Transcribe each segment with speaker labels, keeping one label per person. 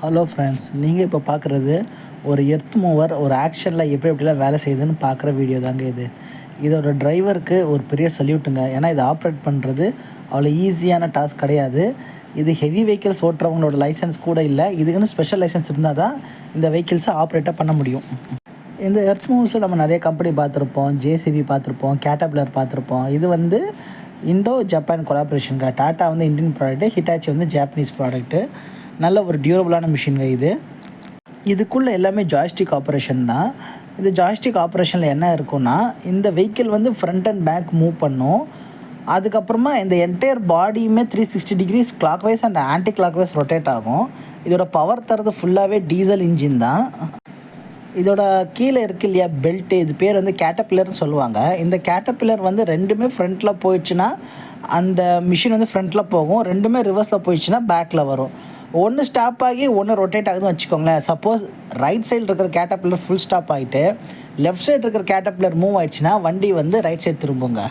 Speaker 1: Hello friends, நீங்கள் இப்போ பார்க்குறது ஒரு எர்த் மூவர் ஒரு ஆக்ஷனில் எப்படிலாம் வேலை செய்யுதுன்னு பார்க்குற வீடியோ தாங்க இது. இதோட டிரைவருக்கு ஒரு பெரிய சல்யூட்டுங்க. ஏன்னா இதை ஆப்ரேட் பண்ணுறது அவ்வளோ ஈஸியான டாஸ்க் கிடையாது. இது ஹெவி வெஹிக்கிள்ஸ் ஓட்டுறவங்களோட லைசன்ஸ் கூட இல்லை. இதுக்குன்னு ஸ்பெஷல் லைசன்ஸ் இருந்தால் தான் இந்த வெஹிக்கிள்ஸை ஆப்ரேட்டாக பண்ண முடியும். இந்த எர்த் மூவ்ஸை நம்ம நிறைய கம்பெனி பார்த்துருப்போம். ஜேசிபி பார்த்துருப்போம், கேட்டர்பில்லர் பார்த்துருப்போம். இது இண்டோ ஜப்பான் கொலாபரேஷனுங்க. Tata Indian product, Hitachi Japanese product. நல்ல ஒரு டியூரபிளான மிஷின்ங்க இது. இதுக்குள்ளே எல்லாமே ஜாய்ஸ்டிக் ஆப்ரேஷன் தான். இந்த ஜாய்ஸ்டிக் ஆப்ரேஷனில் என்ன இருக்குன்னா, இந்த vehicle front and back move பண்ணும். அதுக்கப்புறமா இந்த என்டையர் பாடியுமே 360 degrees clockwise and anticlockwise rotate ஆகும். இதோட பவர் தரது ஃபுல்லாகவே டீசல் இன்ஜின் தான். இதோட கீழே இருக்கு இல்லையா பெல்ட்டு, இது பேர் கேட்டர்பில்லர்னு சொல்லுவாங்க. இந்த கேட்டர்பில்லர் ரெண்டுமே ஃப்ரண்ட்டில் போயிடுச்சுன்னா அந்த மிஷின் ஃப்ரண்ட்டில் போகும். ரெண்டுமே ரிவர்ஸில் போயிடுச்சுன்னா பேக்கில் வரும். ஒன்று ஸ்டாப் ஆகி ஒன்று ரொட்டேட் ஆகுதுன்னு வச்சுக்கோங்களேன். சப்போஸ் ரைட் சைடில் இருக்கிற கேட்டர்பில்லர் ஃபுல் ஸ்டாப் ஆகிட்டு லெஃப்ட் சைடு இருக்கிற கேட்டர்பில்லர் மூவ் ஆகிடுச்சுன்னா வண்டி ரைட் சைடு திரும்புங்க.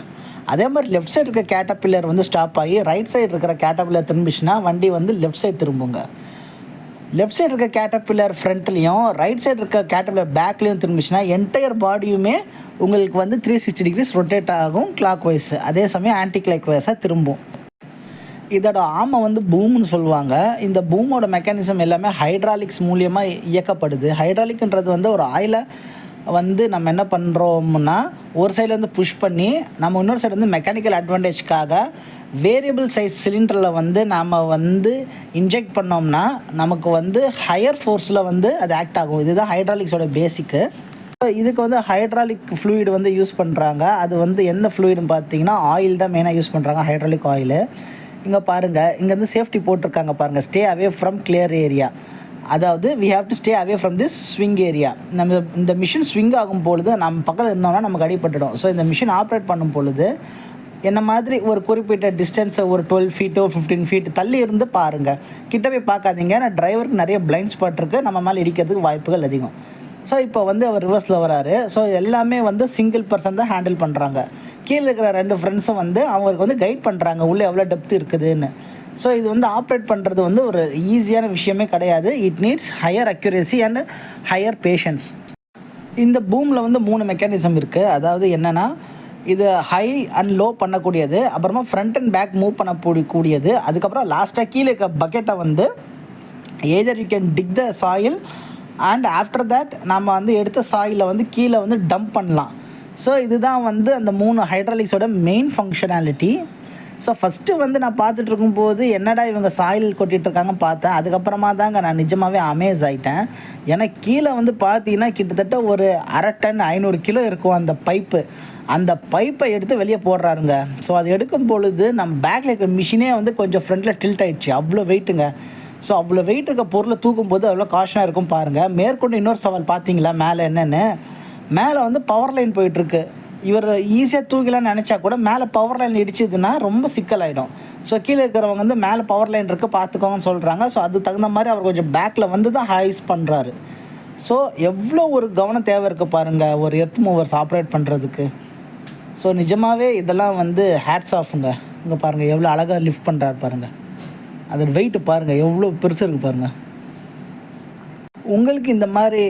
Speaker 1: அதே மாதிரி லெஃப்ட் சைடு இருக்கிற கேட்டர்பில்லர் ஸ்டாப் ஆகி ரைட் சைடு இருக்கிற கேட்டர்பில்லர் திரும்பிச்சுன்னா வண்டி லெஃப்ட் சைடு திரும்புங்க. லெஃப்ட் சைடு இருக்க கேட்டர்பில்லர் ஃப்ரண்ட்லேயும் ரைட் சைடு இருக்க கேட்டர்பில்லர் பேக்லேயும் திரும்பிச்சுன்னா என்டையர் பாடியுமே உங்களுக்கு 360 டிகிரிஸ் ரொட்டேட் ஆகும் கிளாக் வைஸ். அதே சமயம் ஆன்டி கிளாக் வைஸாக திரும்பும். இதோட ஆமை பூம்னு சொல்லுவாங்க. இந்த பூமோட மெக்கானிசம் எல்லாமே ஹைட்ராலிக்ஸ் மூலியமாக இயக்கப்படுது. ஹைட்ராலிக்ன்றது ஒரு ஆயிலை நம்ம என்ன பண்ணுறோம்னா, ஒரு சைடில் புஷ் பண்ணி நம்ம இன்னொரு சைடு மெக்கானிக்கல் அட்வான்டேஜ்க்காக வேரியபிள் சைஸ் சிலிண்டரில் நாம் இன்ஜெக்ட் பண்ணோம்னா நமக்கு ஹையர் ஃபோர்ஸில் அது ஆக்ட் ஆகும். இதுதான் ஹைட்ராலிக்ஸோட பேசிக்கு. இதுக்கு ஹைட்ராலிக் ஃப்ளூயிட் யூஸ் பண்ணுறாங்க. அது என்ன ஃப்ளூயிடுன்னு பார்த்தீங்கன்னா ஆயில் தான் மெயினாக யூஸ் பண்ணுறாங்க, ஹைட்ராலிக் ஆயிலு. இங்கே பாருங்கள், இங்கே சேஃப்டி போட்டிருக்காங்க பாருங்கள். Stay away from clear area. அதாவது we have to stay away from this swing area. நம்ம இந்த மிஷின் ஸ்விங் ஆகும் பொழுது நம்ம பக்கத்தில் இருந்தோம்னா நமக்கு அடிபட்டுடும். ஸோ இந்த மிஷின் ஆப்ரேட் பண்ணும் பொழுது என்ன மாதிரி ஒரு குறிப்பிட்ட டிஸ்டன்ஸை ஒரு 12 ஃபீட்டோ 15 ஃபீட் தள்ளி இருந்து பாருங்கள். கிட்ட போய் பார்க்காதீங்க. ஏன்னா டிரைவருக்கு நிறைய பிளைண்ட் ஸ்பாட் இருக்குது, நம்ம மேலே இடிக்கிறதுக்கு வாய்ப்புகள் அதிகம். ஸோ இப்போ அவர் ரிவர்ஸில் வராரு. ஸோ எல்லாமே சிங்கிள் பர்சன் தான் ஹேண்டில் பண்ணுறாங்க. கீழே இருக்கிற 2 ஃப்ரெண்ட்ஸும் அவங்களுக்கு கைட் பண்ணுறாங்க உள்ளே எவ்வளோ டெப்த் இருக்குதுன்னு. ஸோ இது ஆப்ரேட் பண்ணுறது ஒரு ஈஸியான விஷயமே கிடையாது. It needs higher accuracy and higher patience. இந்த பூமில் 3 மெக்கானிசம் இருக்குது. அதாவது என்னென்னா, இது ஹை அண்ட் லோ பண்ணக்கூடியது, அப்புறமா ஃப்ரண்ட் அண்ட் பேக் மூவ் பண்ணக்கூடியது, அதுக்கப்புறம் லாஸ்ட்டாக கீழே இருக்க பக்கெட்டை either you can dig the soil and after that நம்ம எடுத்த சாயிலை கீழே டம்ப் பண்ணலாம். ஸோ இதுதான் அந்த 3 ஹைட்ராலிக்ஸோட மெயின் ஃபங்க்ஷனாலிட்டி. ஸோ ஃபஸ்ட்டு நான் பார்த்துட்டு இருக்கும்போது என்னடா இவங்க சாயில் கொட்டிகிட்ருக்காங்க பார்த்தேன். அதுக்கப்புறமா தாங்க நான் நிஜமாகவே அமேஸ் ஆகிட்டேன். ஏன்னா கீழே பார்த்தீங்கன்னா கிட்டத்தட்ட ஒரு 1/2 டன் 500 கிலோ இருக்கும் அந்த பைப்பு. அந்த பைப்பை எடுத்து வெளியே போடுறாருங்க. ஸோ அது எடுக்கும் பொழுது நம்ம பேக்கில் இருக்கிற மிஷினே கொஞ்சம் ஃப்ரண்ட்டில் டில்ட் ஆகிடுச்சு. அவ்வளோ வெயிட்டுங்க. ஸோ அவ்வளோ வெயிட் இருக்க பொருளை தூக்கும்போது அவ்வளோ காஷனாக இருக்கும் பாருங்கள். மேற்கொண்டு இன்னொரு சவால் பார்த்தீங்களா மேலே என்னென்னு? மேலே பவர் லைன் போயிட்டுருக்கு. இவர் ஈஸியாக தூக்கலான்னு நினச்சா கூட மேலே பவர் லைன் இடிச்சதுன்னா ரொம்ப சிக்கலாயிடும். ஸோ கீழே இருக்கிறவங்க மேலே பவர் லைன் இருக்குது பார்த்துக்கோங்கன்னு சொல்கிறாங்க. ஸோ அதுக்கு தகுந்த மாதிரி அவர் கொஞ்சம் பேக்கில் தான் ஹைஸ் பண்ணுறாரு. ஸோ எவ்வளோ ஒரு கவனம் தேவை இருக்குது பாருங்கள் ஒரு எர்த் மூவர்ஸ் ஆப்ரேட் பண்ணுறதுக்கு. ஸோ நிஜமாகவே இதெல்லாம் ஹேட்ஸ் ஆஃபுங்க. இங்கே பாருங்கள் எவ்வளோ அழகாக லிஃப்ட் பண்ணுறாரு பாருங்கள். அதோட வெயிட்டு பாருங்கள் எவ்வளோ பெருசாக இருக்குது பாருங்கள். உங்களுக்கு இந்த மாதிரி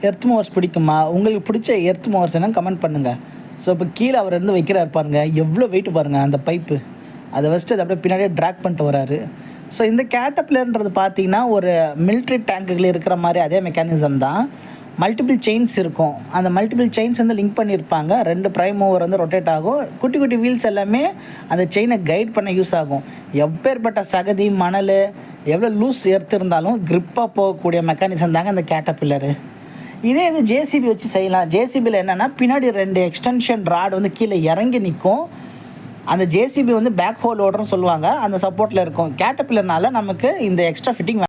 Speaker 1: எர்த் மூவர்ஸ் பிடிக்குமா? உங்களுக்கு பிடிச்ச எர்த் மூவர்ஸ் என்னன்னு கமெண்ட் பண்ணுங்கள். ஸோ இப்போ கீழே அவர் வைக்கிறார் பாருங்கள், எவ்வளோ வெயிட்டு பாருங்கள் அந்த பைப்பு. அதை வச்சுட்டு அதை அப்படியே பின்னாடியே ட்ராக் பண்ணிட்டு வராரு. ஸோ இந்த கேட்டர்பில்லர்ன்றது பார்த்தீங்கன்னா ஒரு மிலிட்ரி டேங்குகள் இருக்கிற மாதிரி அதே மெக்கானிசம் தான். மல்டிபிள் செயின்ஸ் இருக்கும். அந்த மல்டிபிள் செயின்ஸ் லிங்க் பண்ணியிருப்பாங்க. 2 ப்ரைம் மூவர் ரொட்டேட் ஆகும். குட்டி குட்டி வீல்ஸ் எல்லாமே அந்த செயினை கைட் பண்ண யூஸ் ஆகும். எப்பேற்பட்ட சகதி மணல் எவ்வளோ லூஸ் எர்த்து இருந்தாலும் க்ரிப்பாக போகக்கூடிய மெக்கானிசம் தாங்க அந்த கேட்டர்பில்லரு. இதே ஜேசிபி வச்சு செய்யலாம். ஜேசிபியில் என்னென்னா பின்னாடி 2 எக்ஸ்டென்ஷன் ராடு கீழே இறங்கி நிற்கும். அந்த ஜேசிபி பேக் ஹோல் ஓடுறன்னு சொல்லுவாங்க. அந்த சப்போர்ட்டில் இருக்கும். கேட்டர்பில்லர்னால நமக்கு இந்த எக்ஸ்ட்ரா ஃபிட்டிங்